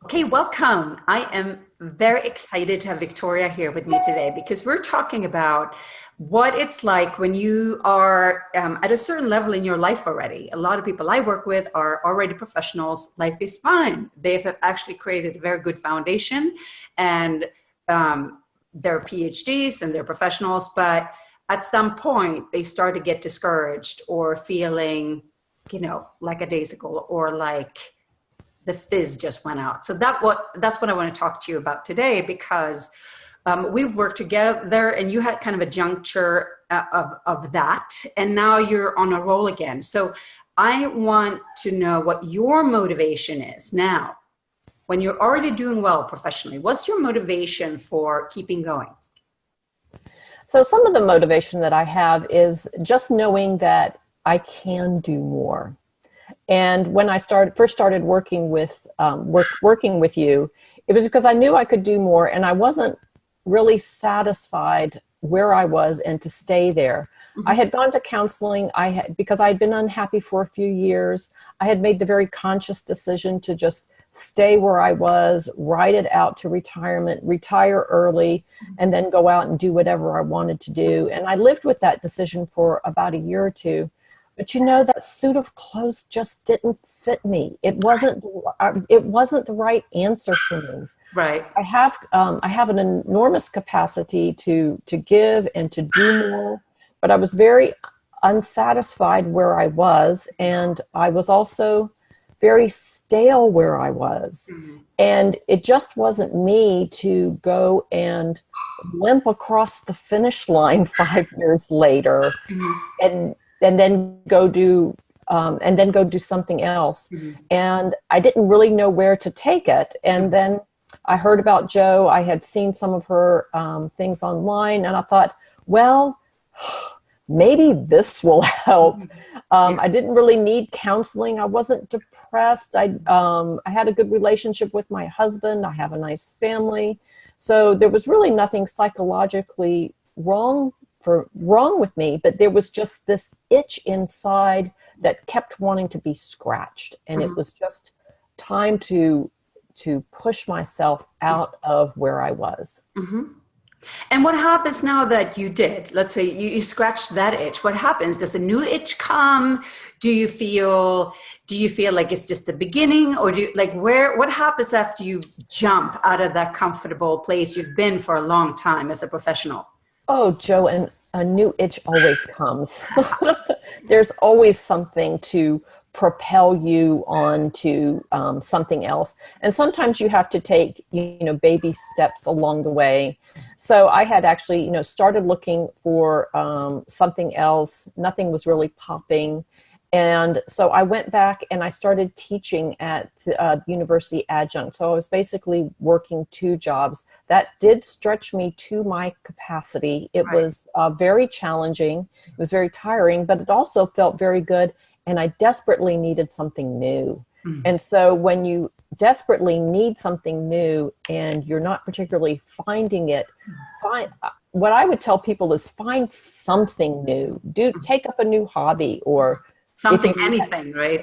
Okay, welcome. I am very excited to have Victoria here with me today because we're talking about what it's like when you are at a certain level in your life already. A lot of people I work with are already professionals. Life is fine. They've actually created a very good foundation and they're PhDs and they're professionals, but at some point they start to get discouraged or feeling, like a daisical or like the fizz just went out. So that's what I want to talk to you about today, because we've worked together and you had kind of a juncture of that, and now you're on a roll again. So I want to know what your motivation is now when you're already doing well professionally. What's your motivation for keeping going? So some of the motivation that I have is just knowing that I can do more. And when I first started working with you, it was because I knew I could do more, and I wasn't really satisfied where I was and to stay there. Mm-hmm. I had gone to counseling. Because I had been unhappy for a few years. I had made the very conscious decision to just stay where I was, ride it out to retirement, retire early, and then go out and do whatever I wanted to do. And I lived with that decision for about a year or two. But that suit of clothes just didn't fit me. It wasn't the right answer for me. Right. I have an enormous capacity to give and to do more, but I was very unsatisfied where I was, and I was also very stale where I was. Mm-hmm. And it just wasn't me to go and limp across the finish line 5 years later, mm-hmm. and then go do something else. Mm-hmm. And I didn't really know where to take it. And mm-hmm. then I heard about Jo. I had seen some of her things online, and I thought, well, maybe this will help. I didn't really need counseling. I wasn't depressed. I had a good relationship with my husband. I have a nice family. So there was really nothing psychologically wrong with me, but there was just this itch inside that kept wanting to be scratched. And mm-hmm. It was just time to push myself out of where I was. Mm-hmm. And what happens now that you did? Let's say you scratched that itch. What happens? Does a new itch come? Do you feel like it's just the beginning, or what happens after you jump out of that comfortable place you've been for a long time as a professional? Oh, Jo, and a new itch always comes. There's always something to propel you on to something else. And sometimes you have to take, baby steps along the way. So I had actually, started looking for something else. Nothing was really popping. And so I went back and I started teaching at the university adjunct. So I was basically working 2 jobs. That did stretch me to my capacity. It was very challenging. It was very tiring, but it also felt very good. And I desperately needed something new. Mm-hmm. And so when you desperately need something new and you're not particularly finding it, what I would tell people is find something new. Take up a new hobby or anything, right?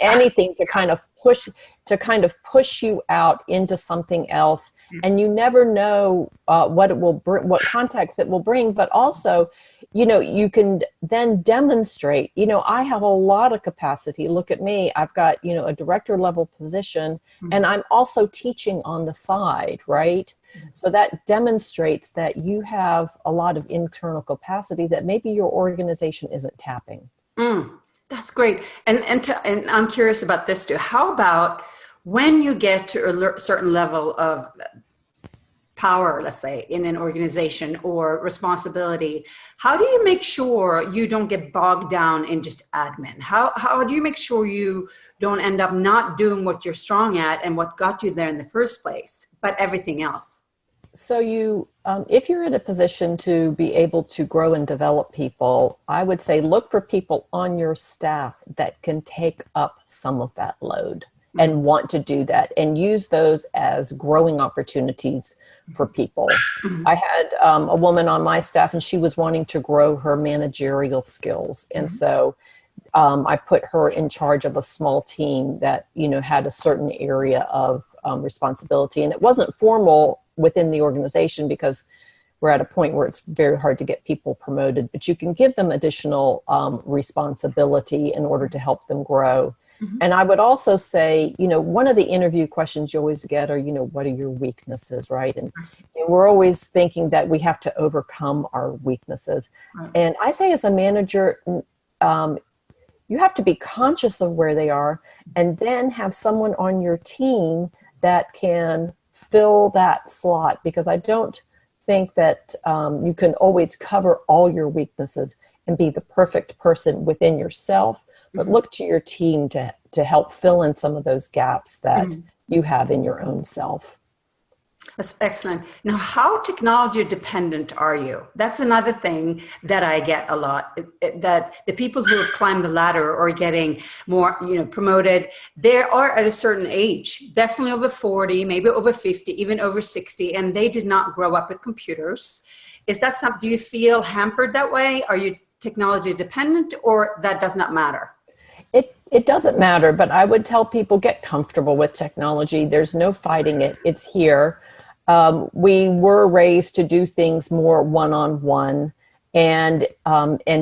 Anything to kind of push you out into something else. Mm-hmm. And you never know what it will bring, what context it will bring, but also, you can then demonstrate, I have a lot of capacity. Look at me. I've got, a director level position, mm-hmm. and I'm also teaching on the side, right? Mm-hmm. So that demonstrates that you have a lot of internal capacity that maybe your organization isn't tapping. Mm. That's great. And I'm curious about this too. How about when you get to a certain level of power, let's say, in an organization or responsibility, how do you make sure you don't get bogged down in just admin? How do you make sure you don't end up not doing what you're strong at and what got you there in the first place, but everything else? So if you're in a position to be able to grow and develop people, I would say look for people on your staff that can take up some of that load mm-hmm. and want to do that, and use those as growing opportunities for people. Mm-hmm. I had a woman on my staff, and she was wanting to grow her managerial skills. And mm-hmm. so I put her in charge of a small team that, had a certain area of responsibility. And it wasn't formal within the organization because we're at a point where it's very hard to get people promoted, but you can give them additional responsibility in order to help them grow. Mm-hmm. And I would also say, one of the interview questions you always get are, what are your weaknesses, right? And we're always thinking that we have to overcome our weaknesses. Right. And I say as a manager, you have to be conscious of where they are and then have someone on your team that can fill that slot, because I don't think that you can always cover all your weaknesses and be the perfect person within yourself, but look to your team to help fill in some of those gaps that you have in your own self. That's excellent. Now, how technology dependent are you? That's another thing that I get a lot, that the people who have climbed the ladder or getting more, promoted, they are at a certain age, definitely over 40, maybe over 50, even over 60, and they did not grow up with computers. Is that something, do you feel hampered that way? Are you technology dependent, or that does not matter? It doesn't matter, but I would tell people, get comfortable with technology. There's no fighting it. It's here. We were raised to do things more one-on-one and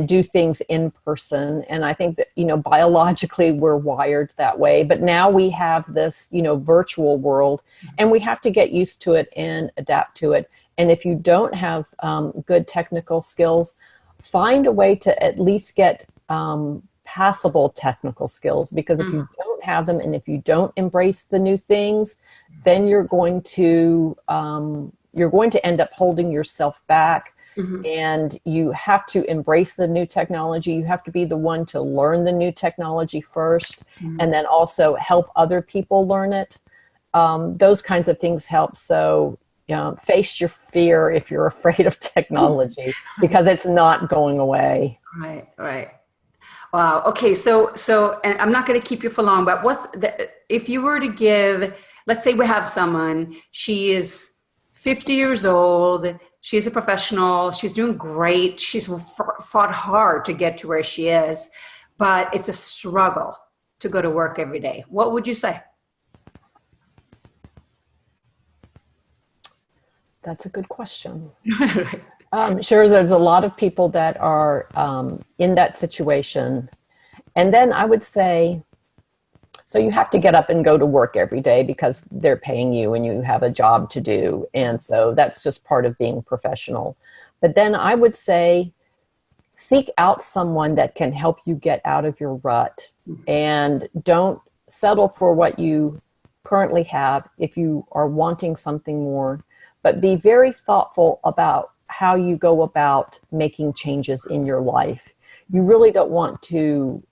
do things in person. And I think that, biologically we're wired that way, but now we have this, virtual world, and we have to get used to it and adapt to it. And if you don't have good technical skills, find a way to at least get passable technical skills, because if you don't have them and if you don't embrace the new things, then you're going to end up holding yourself back. And you have to embrace the new technology. You have to be the one to learn the new technology first, and then also help other people learn it. Those kinds of things help. So face your fear if you're afraid of technology, because it's not going away. Right. Wow. Okay. So, and I'm not going to keep you for long, but if you were to give, let's say we have someone, she is 50 years old, she's a professional, she's doing great, she's fought hard to get to where she is, but it's a struggle to go to work every day. What would you say? That's a good question. Sure, there's a lot of people that are in that situation. And then I would say, so you have to get up and go to work every day because they're paying you and you have a job to do. And so that's just part of being professional. But then I would say, seek out someone that can help you get out of your rut, and don't settle for what you currently have if you are wanting something more, but be very thoughtful about how you go about making changes in your life. You really don't want to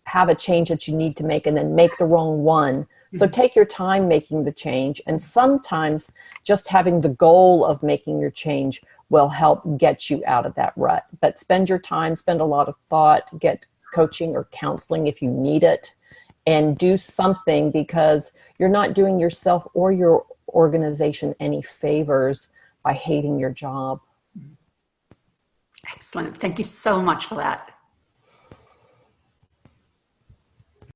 have a change that you need to make and then make the wrong one. So take your time making the change. And sometimes just having the goal of making your change will help get you out of that rut. But spend your time, spend a lot of thought, get coaching or counseling if you need it, and do something, because you're not doing yourself or your organization any favors by hating your job. Excellent. Thank you so much for that.